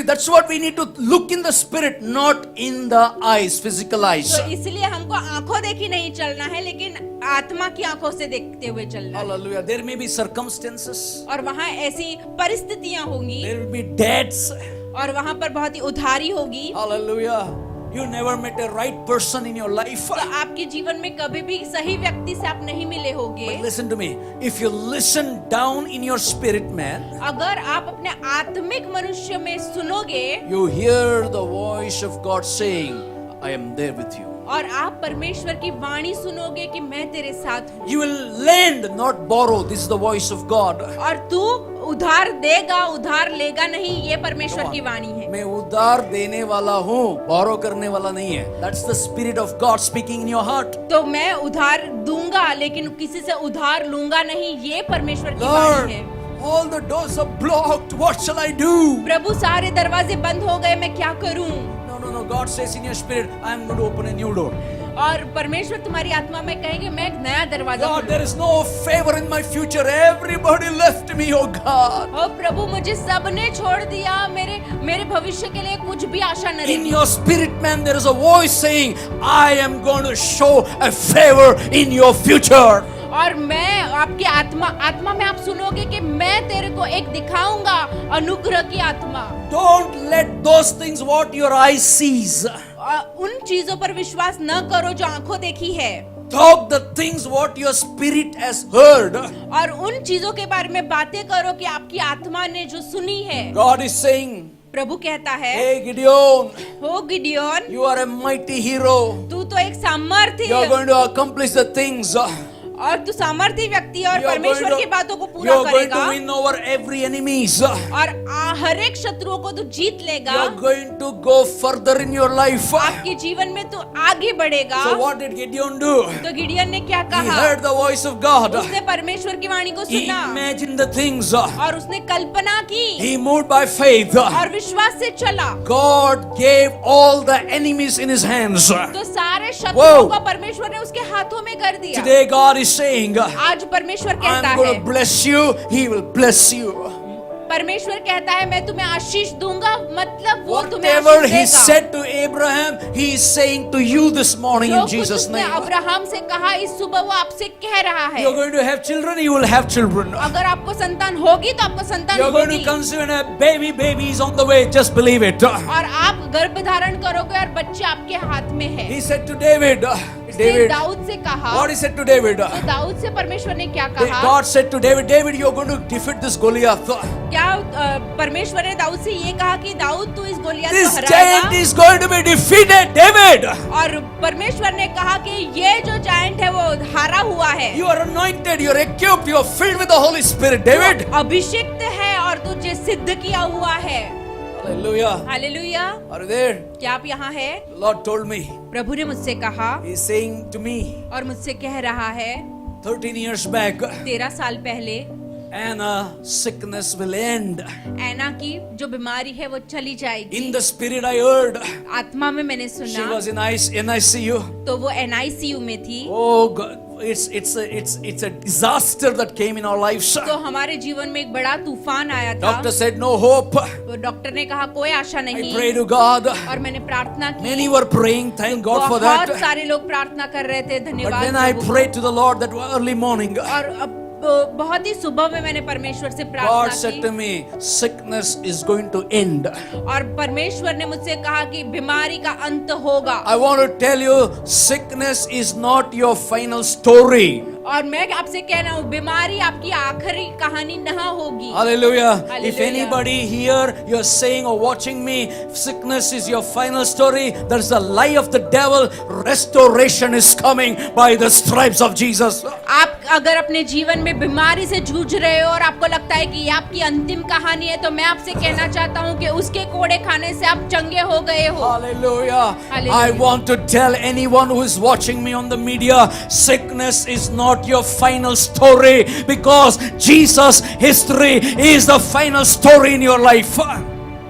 that's what we need to look in the spirit, not in the eyes, physical eyes. तो इसलिए हमको आंखों देखी नहीं चलना है, लेकिन आत्मा की आंखों से देखते हुए चलना है। Hallelujah. There may be circumstances. और वहाँ ऐसी परिस्थितियां होंगी, There will be debts. और वहाँ पर बहुत ही उधारी होगी। Hallelujah. You never met a right person in your life. तो आपके जीवन में कभी भी सही व्यक्ति से आप नहीं मिले होंगे। But listen to me. If you listen down in your spirit, man, अगर आप अपने आत्मिक मनुष्य में सुनोगे, you hear the voice of God saying, I am there with you. और आप परमेश्वर की वाणी सुनोगे कि मैं तेरे साथ हूँ। You will lend, not borrow. This is the voice of God. और तू उधार देगा, उधार लेगा नहीं, ये परमेश्वर की वाणी है। मैं उधार देने वाला हूँ, borrow करने वाला नहीं है. That's the spirit of God speaking in your heart. तो मैं उधार दूंगा लेकिन किसी से उधार लूंगा नहीं, ये परमेश्वर की Lord, वाणी है। all the doors are blocked. What shall I do? प्रभु सारे दरवाजे बंद हो गए, मैं क्या करूं? No. God says in your spirit, I am going to open a new door. और परमेश्वर तुम्हारी आत्मा में कहेंगे मैं एक नया दरवाजा God, खोलूं। there is no favor in my future. Everybody left me, oh God. ओ प्रभु, मुझे सबने छोड़ दिया, मेरे भविष्य के लिए कुछ भी आशा न In रही। your spirit, man, there is a voice saying, I am going to show a favor in your future. और मैं आपकी आत्मा में आप सुनोगे कि मैं तेरे को एक दिखाऊंगा अनुग्रह की आत्मा। Don't let those things what your eyes sees. उन चीजों पर विश्वास न करो जो आंखों देखी है, Talk the things what your spirit has heard. और उन चीजों के बारे में बातें करो कि आपकी आत्मा ने जो सुनी है। God is saying, प्रभु कहता है, hey Gideon, हो Gideon, you are a mighty hero. तू तो एक सामर्थी You are going to accomplish the things. और तू सामर्थी व्यक्ति है और You are परमेश्वर going की to- बातों को You पूरा are going to करेगा win over every enemies. और हर एक शत्रुओं को तू जीत You लेगा। are going to go further in your life. आपके जीवन में तू आगे बढ़ेगा। So what did Gideon do? तो गिडियन ने क्या He कहा? heard the voice of God. उसने परमेश्वर की वाणी को He सुना imagined the things. और उसने कल्पना की He moved by faith. और विश्वास से चला। God gave all the enemies in his hands. तो सारे शत्रुओं Wow. को परमेश्वर ने उसके हाथों में कर दिया। Today God is saying, आज परमेश्वर कहता I'm going है, to bless you. He will bless you. परमेश्वर कहता है मैं तुम्हें आशीष दूंगा, मतलब वो तुम्हें Whatever आशीष he देगा। said to Abraham, he is saying to you this morning जो in कुछ Jesus' उसने name. अब्राहम से कहा इस सुबह वो आपसे कह रहा है। You're going to have children, you will have children. अगर आपको संतान होगी तो आपको संतान You're going to होगी conceive and a baby is on the way. Just believe it. और आप गर्भ धारण करोगे और बच्चे आपके हाथ में है। He said to David, उसने David, दाऊद से कहा, what he said to David? तो दाऊद से परमेश्वर ने क्या कहा? God said to David, David, you're going to defeat this Goliath. क्या परमेश्वर ने दाऊद से ये कहा कि दाऊद तू इस गोलियत को This हराएगा? giant is going to be defeated, David. और परमेश्वर ने कहा कि ये जो जायंट है वो हारा हुआ है। You are anointed, you're equipped, you're filled with the Holy Spirit, David. अभिषिक्त है और तुझे सिद्ध किया हुआ है। Hallelujah. Hallelujah. Are you there? क्या आप यहाँ है? The Lord told me. प्रभु ने मुझसे कहा He's saying to me, और मुझसे कह रहा है 13 years back, 13 साल पहले Anna, sickness will end. ऐना की जो बीमारी है वो चली जाएगी। In the spirit I heard, आत्मा में मैंने she सुना was in NICU. तो वो NICU में थी। Oh God, it's a disaster that came in our lives. तो हमारे जीवन में एक बड़ा तूफान आया था। Doctor said no hope. वो डॉक्टर ने कहा कोई आशा I नहीं। pray to God. और मैंने प्रार्थना की। Many were praying, thank God for बहुत that. सारे लोग प्रार्थना कर रहे थे, But धन्यवाद then I Prabhu. prayed to the Lord that early morning. और अब बहुत ही सुबह में मैंने परमेश्वर से God प्रार्थना said to की me, sickness is going to end. और परमेश्वर ने मुझसे कहा कि बीमारी का अंत होगा। I want to tell you, sickness is not your final story. और मैं आपसे कह रहा हूँ बीमारी आपकी आखिरी कहानी न होगी। Hallelujah. Hallelujah. If anybody here, you're saying or watching me, sickness is your final story, there's a lie of the devil. Restoration is coming by the stripes of Jesus. आप अगर अपने जीवन में बीमारी से जूझ रहे हो और आपको लगता है कि ये आपकी अंतिम कहानी है, तो मैं आपसे कहना चाहता हूँ कि उसके कोड़े खाने से आप चंगे हो गए हो। Hallelujah. Hallelujah. I want to tell anyone who is watching me on the media, sickness is not your final story, because Jesus' history is the final story in your life.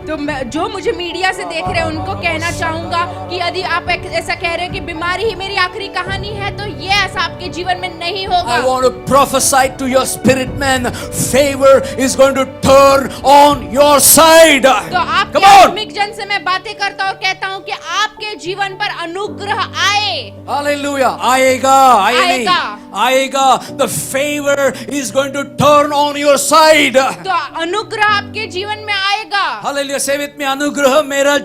तो जो मुझे मीडिया से देख रहे हैं उनको कहना चाहूंगा कि यदि आप ऐसा कह रहे हैं कि बीमारी ही मेरी आखिरी कहानी है, तो ये ऐसा आपके जीवन में नहीं होगा। I want to prophesy to your spirit man, favor is going to turn on your side. तो आपके Come on. आत्मिक जन से मैं बातें करता और कहता हूँ कि आपके जीवन पर अनुग्रह आए। Hallelujah. आएगा, आएगा. The favor is going to turn on your side. तो अनुग्रह आपके जीवन में आएगा। Hallelujah. Say with me, अनुग्रह मेरा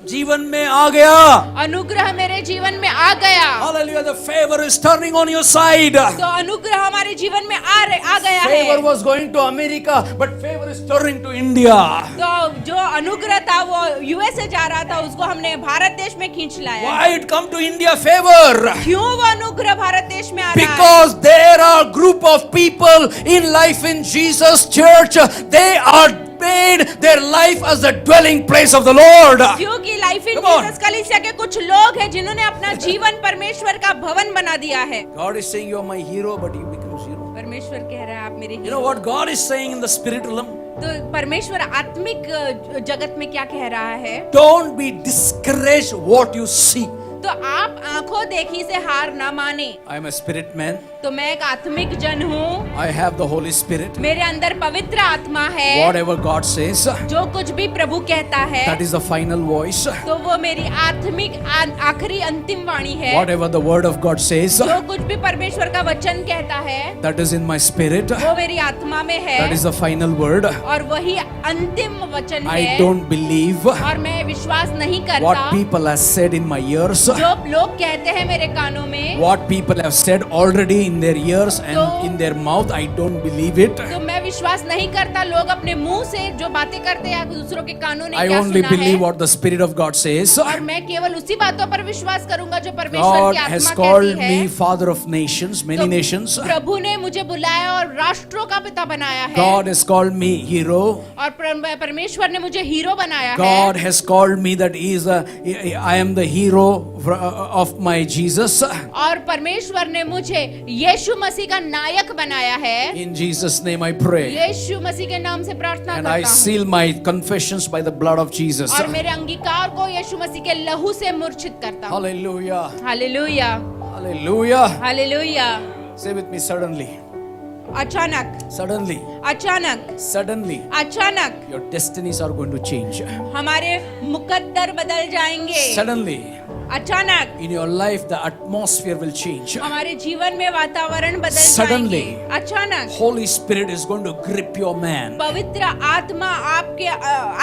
जीवन में आ गया। अनुग्रह मेरे जीवन में आ गया। Hallelujah. The favor is turning on your side. तो अनुग्रह हमारे जीवन में आ गया है। Favor was going to America, but favor is turning to India. तो जो अनुग्रह था वो यूएसए जा रहा था, उसको हमने भारत देश में खींच लाया। Why it come to India favor? क्यों वो अनुग्रह भारत देश में आ रहा है? Because there are group of people in Life in Jesus Church. They are made their life as the dwelling place of the Lord. क्योंकि life in Come on. Jesus कलीसिया के कुछ लोग हैं जिन्होंने अपना जीवन परमेश्वर का भवन बना दिया है। God is saying you are my hero, but you become zero. परमेश्वर कह रहा है आप मेरे You know what God is saying in the spirit realm? तो परमेश्वर आत्मिक जगत में क्या कह रहा है? Don't be discouraged what you see. तो आप आंखों देखी से हार ना माने। I am a spirit man. तो मैं एक आत्मिक जन हूँ। I have the Holy Spirit. मेरे अंदर पवित्र आत्मा है। Whatever God says, जो कुछ भी प्रभु कहता है, that is the final voice. तो वो मेरी आत्मिक आखिरी अंतिम वाणी है। Whatever the word of God says, जो कुछ भी परमेश्वर का वचन कहता है, that is in my spirit. वो मेरी आत्मा में है। That is the final word. और वही अंतिम वचन I है। don't believe और मैं विश्वास नहीं करता what people have said in my ears. जो लोग कहते हैं मेरे कानों में, What people have said already in their ears and in their mouth, I don't believe it. तो मैं विश्वास नहीं करता लोग अपने मुंह से जो बातें करते हैं दूसरों के कानों ने I क्या only सुना believe है। what the Spirit of God says. और मैं केवल उसी बातों पर विश्वास करूंगा जो परमेश्वर God की has आत्मा called कहती है। me father of nations, many तो nations. प्रभु ने मुझे बुलाया और राष्ट्रों का पिता बनाया है। God has called me hero. और परमेश्वर ने मुझे हीरो बनाया God है। has called me that I am the hero of my Jesus. और परमेश्वर ने मुझे यीशु मसीह का नायक बनाया है। In Jesus' name I pray. यीशु मसीह के नाम से प्रार्थना And I करता हूँ। seal my confessions by the blood of Jesus. और मेरे अंगीकार को यीशु मसीह के लहू से मूर्छित करता हूँ। Hallelujah. Hallelujah, Hallelujah. Hallelujah. Say with me, suddenly. अचानक, Suddenly. अचानक, Suddenly. अचानक Your destinies are going to change. हमारे मुकद्दर बदल जाएंगे। Suddenly. अचानक In your life, the atmosphere will change. हमारे जीवन में वातावरण बदल Suddenly. जाएंगे। अचानक Holy Spirit is going to grip your man. पवित्र आत्मा आपके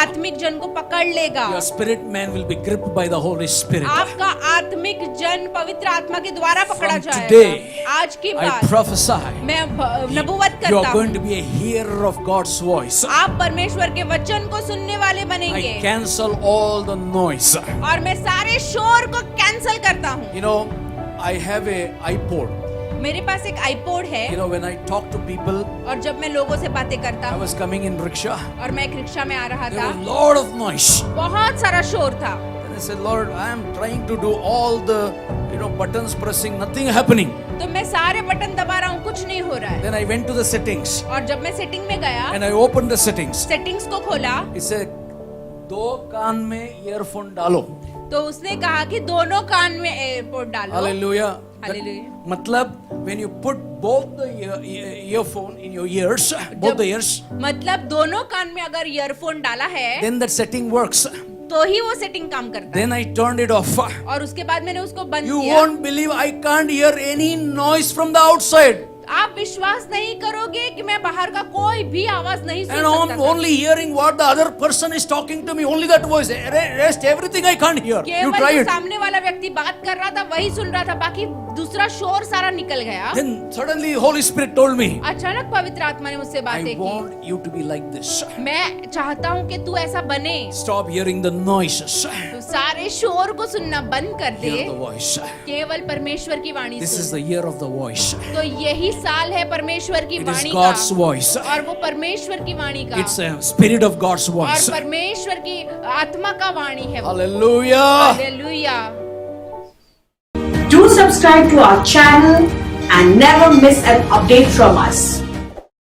आत्मिक जन को पकड़ लेगा। Your spirit man will be gripped by the Holy Spirit. आपका आत्मिक जन पवित्र आत्मा के द्वारा पकड़ा From जाएगा। today, आज की I बात prophesy. मैं नबूवत You are करता going हूँ। to be a hearer of God's voice. आप परमेश्वर के वचन को सुनने वाले बनेंगे। I cancel all the noise. और मैं सारे शोर को कैंसल करता हूँ। You know, I have a iPod. मेरे पास एक आईपॉड है। You know, when I talk to people, और जब मैं लोगों से बातें करता I हूँ was coming in rickshaw. और मैं एक रिक्शा में आ रहा There था, was a lot of noise. बहुत सारा शोर था। Then I said, Lord, I am trying to do all the, buttons pressing, nothing happening. तो मैं सारे बटन दबा रहा हूँ, कुछ नहीं हो रहा है। Then I went to the settings और जब मैं सेटिंग में गया, and I opened the settings. Settings को खोला, It said, 2 कान में ईयरफोन डालो. तो उसने कहा कि दोनों कान में एयरपोर्ट डालो। Hallelujah. Hallelujah. मतलब when you put both the earphone in your ears, both the ears, मतलब दोनों कान में अगर ईयरफोन डाला है then that setting works. तो ही वो सेटिंग काम करता है। Then I turned it off. और उसके बाद मैंने उसको बंद You किया। won't believe I can't hear any noise from the outside. आप विश्वास नहीं करोगे कि मैं बाहर का कोई भी आवाज नहीं सुन And सकता I'm था। only hearing what the other person is talking to me, only that voice. Rest everything I can't hear. You केवल try जो it. सामने वाला व्यक्ति बात कर रहा था वही सुन रहा था, बाकी दूसरा शोर सारा निकल गया। Then suddenly Holy Spirit told me, अचानक पवित्र आत्मा ने मुझसे I बातें की। want you to be like this. मैं चाहता हूँ कि तू ऐसा बने, Stop hearing the noises. तो सारे शोर को सुनना बंद कर दे, Hear the voice. केवल परमेश्वर की वाणी This is soon. the year of the voice. तो यही साल है परमेश्वर की It is वाणी God's का, voice. और वो परमेश्वर की वाणी का, It's a spirit of God's और voice. परमेश्वर की आत्मा का वाणी है वो। Hallelujah. Hallelujah. Do subscribe to our channel and never miss an update from us.